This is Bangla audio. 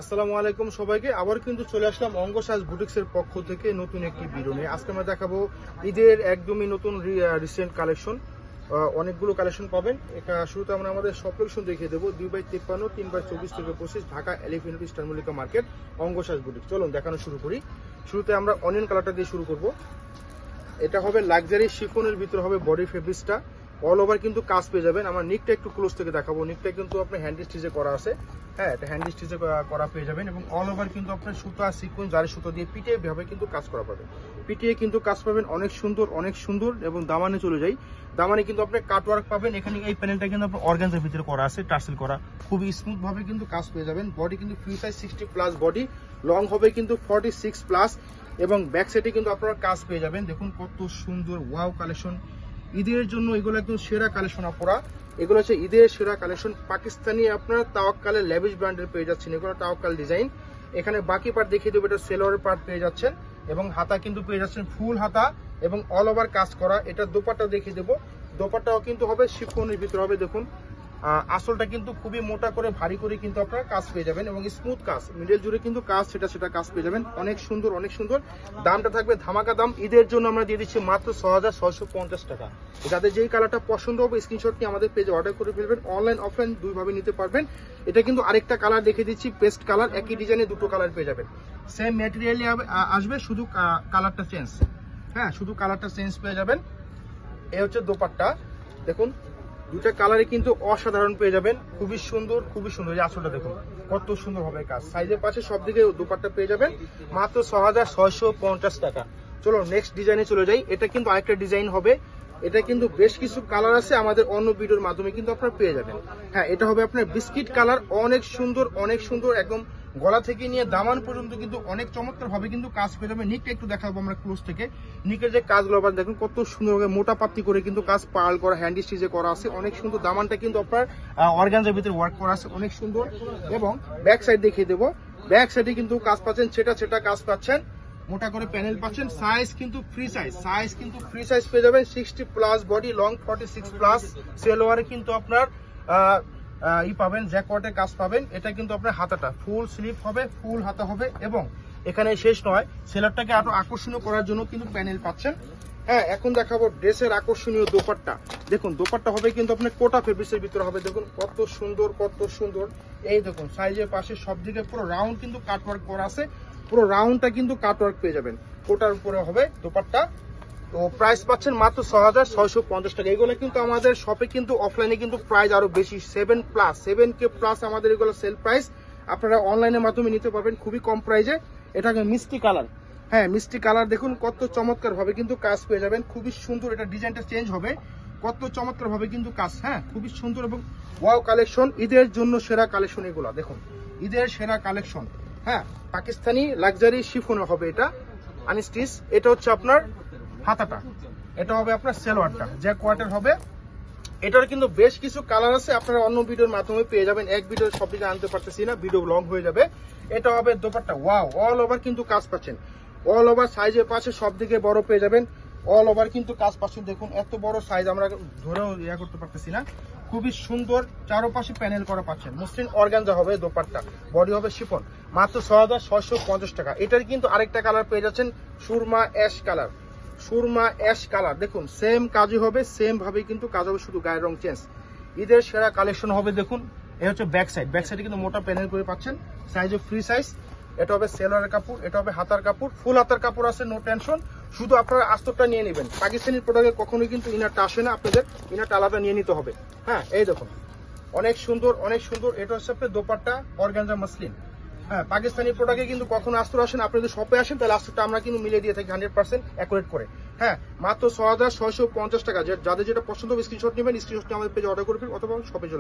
আসসালামু আলাইকুম সবাইকে। আবার কিন্তু চলে আসলাম অঙ্গ সাজ বুটিক্সের পক্ষ থেকে নতুন একটি ভিডিও নিয়ে। আজকে আমরা দেখাবো ঈদের একদমই নতুন রিসেন্ট কালেকশন। অনেকগুলো কালেকশন পাবেন। এটা শুরুতে আমরা আমাদের সব কালেকশন দেখিয়ে দেবো। 2x53, 3x24 থেকে 25, Dhaka elephant star Mallika market, অঙ্গ সাজ বুটিক্স। চলুন দেখানো শুরু করি। শুরুতে আমরা অনিয়ন কালারটা দিয়ে শুরু করব। এটা হবে লাক্সারি শিফনের ভিতরে হবে বডি ফেব্রিক্সটা। অল ওভার কিন্তু কাজ পেয়ে যাবেন। আমার নিকটা একটু ক্লোজ থেকে দেখাবো। নিকটা কিন্তু আপনার হ্যান্ড স্টিচে করা আছে। হ্যাঁ, এটা হ্যান্ড স্টিচে করা পেয়ে যাবেন এবং অল ওভার কিন্তু আপনার সুতা সিকোয়েন্স জারি সুতো দিয়ে পিটিয়ে ভাবে কিন্তু কাজ করা পাবেন। পিটিয়ে কিন্তু কাজ পাবেন অনেক সুন্দর এবং দামানে চলে যাই। দামানে কিন্তু আপনি কাটওয়ার্ক পাবেন। এখানে এই প্যানেলটা কিন্তু আপনার অর্গানজার ভিতরে করা আছে, টার্সেল করা, খুবই স্মুথ ভাবে কিন্তু কাজ পেয়ে যাবেন। বডি কিন্তু ফ্রি সাইজ 60+ বডি, লং হবে কিন্তু 46+ এবং ব্যাক সাইডে কিন্তু আপনারা কাজ পেয়ে যাবেন। দেখুন কত সুন্দর ওয়াও কালেকশন। ঈদের জন্য এগুলো একদম সেরা কালেকশন আপনারা। এগুলো হচ্ছে ঈদের সেরা কালেকশন। পাকিস্তানি আপনারা তাওয়াক্কালের লেভিশ ব্র্যান্ডের পেয়ে যাচ্ছেন। এগুলো তাওয়াক্কাল ডিজাইন। এখানে বাকি পার্ট দেখিয়ে দেবো। এটা সেলোয়ারের পার্ট পেয়ে যাচ্ছেন এবং হাতা কিন্তু পেয়ে যাচ্ছেন ফুল হাতা এবং অল ওভার কাজ করা। এটা দোপাট্টা দেখিয়ে দেবো। দোপাট্টাও কিন্তু হবে শিফনের ভিতরে হবে। দেখুন আসলটা কিন্তু খুবই মোটা করে ভারী করে কিন্তু আপনারা কাজ পেয়ে যাবেন এবং স্মুথ কাজ, মিডল জুড়ে কিন্তু কাজ সেটা কাজ পেয়ে যাবেন। অনেক সুন্দর। দামটা থাকবে ধামাকা দাম। ঈদের জন্য আমরা দিয়ে দিচ্ছি মাত্র 6650 টাকা। যাদের যেই কালারটা পছন্দ হবে স্ক্রিনশট নিয়ে আমাদের পেজে অর্ডার করে ফেলবেন। অনলাইন অফলাইন দুইভাবে নিতে পারবেন। এটা কিন্তু আরেকটা কালার দেখে দিচ্ছি, পেস্ট কালার। একই ডিজাইনে দুটো কালার পেয়ে যাবেন। সেম ম্যাটেরিয়ালই আসবে, শুধু কালারটা চেঞ্জ। হ্যাঁ, শুধু কালারটা চেঞ্জ পেয়ে যাবেন। এই হচ্ছে দোপাট্টা। দেখুন দুটা কালারে কিন্তু অসাধারণ পেয়ে যাবেন। খুবই সুন্দর। এই আসলটা দেখুন কত সুন্দর হবে কাজ। সাইজের পাশে সব দিকে দোপাট্টা পেয়ে যাবেন মাত্র 6650 টাকা। চলো নেক্সট ডিজাইনে চলে যাই। এটা কিন্তু আরেকটা ডিজাইন হবে। এটা কিন্তু বেশ কিছু কালার আছে, আমাদের অন্য ভিডিওর মাধ্যমে কিন্তু আপনারা পেয়ে যাবেন। হ্যাঁ, এটা হবে আপনার বিস্কিট কালার। অনেক সুন্দর একদম গলা থেকে নিয়ে দামান পর্যন্ত কিন্তু অনেক চমৎকার ভাবে কিন্তু কাজ পেয়ে যাবে। নিকটা একটু দেখাবো আমরা ক্লোজ থেকে। নিকের যে কাজগুলো আবার দেখুন কত সুন্দর ভাবে মোটা পাত্তি করে কিন্তু কাজ পার্ল করা, হ্যান্ড স্টিচে করা আছে। অনেক সুন্দর। দামানটা কিন্তু আপনার অর্গানজার ভিতরে ওয়ার্ক করা আছে, অনেক সুন্দর। এবং ব্যাক সাইড দেখিয়ে দেবো। ব্যাক সাইডে কিন্তু কাজ পাচ্ছেন, সেটা কাজ পাচ্ছেন। মোটা করে প্যানেল পাচ্ছেন। সাইজ কিন্তু ফ্রি সাইজ পেয়ে যাবেন। 60+ বডি, লং 46+। সেলোয়ারে কিন্তু আপনার পাবেন, জ্যাকওয়ার্টের কাজ পাবেন। এটা কিন্তু আপনার হাতাটা ফুল স্লিভ হবে, ফুল হাতা হবে এবং এখানে শেষ নয়, সেলারটাকে আরো আকর্ষণীয় করার জন্য কিন্তু প্যানেল পাচ্ছেন। হ্যাঁ, এখন দেখাবো ড্রেসের আকর্ষণীয় দোপাট্টা। দেখুন দোপাট্টা হবে কিন্তু আপনার কোটা ফেব্রিক্সের ভিতরে হবে। দেখুন কত সুন্দর। এই দেখুন সাইজের পাশে সব দিকে পুরো রাউন্ড কিন্তু কাটওয়ার্ক করা আছে। পুরো রাউন্ডটা কিন্তু কাটওয়ার্ক পেয়ে যাবেন। কোটার উপরে হবে দোপাট্টা। তো প্রাইস পাচ্ছেন মাত্র 6650 টাকা। এগুলো কিন্তু আমাদের শপে কিন্তু অফলাইনে কিন্তু প্রাইস আরো বেশি, 7K+ আমাদের এগুলো সেল প্রাইস। আপনারা অনলাইনের মাধ্যমে নিতে পারবেন খুবই কম প্রাইসে। এটাকে মিষ্টি কালার। হ্যাঁ, মিষ্টি কালার দেখুন কত চমৎকার ভাবে কিন্তু কাজ পেয়ে যাবেন। খুবই সুন্দর। এটা ডিজাইনটা চেঞ্জ হবে, কত চমৎকার ভাবে কিন্তু কাজ। হ্যাঁ, খুবই সুন্দর এবং ওয়াও কালেকশন। ঈদের জন্য সেরা কালেকশন এগুলো। দেখুন ঈদের সেরা কালেকশন। হ্যাঁ, পাকিস্তানি লাক্সারি শিফনে হবে এটা আনস্টিচ। এটা হচ্ছে আপনার হাতাটা, এটা হবে আপনার সেলোয়ারটা, জ্যাকওয়ার্টের হবে। এটার কিন্তু বেশ কিছু কালার আছে, আপনারা অন্য ভিডিওর মাধ্যমে পেয়ে যাবেন। এক ভিডিও সব দিকে আনতে পারতেছি না, ভিডিও লং হয়ে যাবে। এটা হবে দোপাট্টা। ওয়াও, অল ওভার কিন্তু কাজ পাচ্ছেন। অল ওভার সাইজের পাশে সব দিকে বড় পেয়ে যাবেন। অল ওভার কিন্তু কাজ পাচ্ছেন। দেখুন এত বড় সাইজ আমরা ধরেও করতে পারতেছি না। খুবই সুন্দর। চারপাশে প্যানেল করা পাচ্ছেন। মসৃণ অর্গানজা হবে দোপাট্টা, বডি হবে শিফন। মাত্র 6650 টাকা। এটার কিন্তু আরেকটা কালার পেয়ে যাচ্ছেন, সুরমা অ্যাশ কালার। দেখুন সেম কাজই হবে, সেম ভাবে কিন্তু কাজ হবে, শুধু গায়ের রং চেঞ্জ। ঈদের সেরা কালেকশন হবে। দেখুন এই হচ্ছে ব্যাক সাইডে কিন্তু মোটা প্যানেল করে পাচ্ছেন। সাইজে ফ্রি সাইজ। এটা হবে সেলোয়ারের কাপড়, এটা হবে হাতার কাপড়, ফুল হাতার কাপড় আছে, নো টেনশন। শুধু আপনারা আস্তরটা নিয়ে নেবেন। পাকিস্তানি প্রোডাক্টে কখনোই কিন্তু ইনারটা আসে না, আপনাদের ইনারটা আলাদা নিয়ে নিতে হবে। হ্যাঁ, এই দেখুন অনেক সুন্দর। এটা হচ্ছে আপনার দোপাট্টা, অর্গানজা মাসলিন। হ্যাঁ, পাকিস্তানি প্রোডাক্টে কিন্তু কখনো আস্তর আসেন। আপনি যদি শপে আসেন তাহলে আস্তরটা আমরা কিন্তু মিলিয়ে দিয়ে থাকি 100% অ্যাকুরেট করে। হ্যাঁ, মাত্র 6650 টাকা। যাদের যেটা পছন্দ হবে স্ক্রিনশট নেবেন, স্ক্রিনশট নিয়ে আমাদের পেজে অর্ডার করবেন অথবা শপে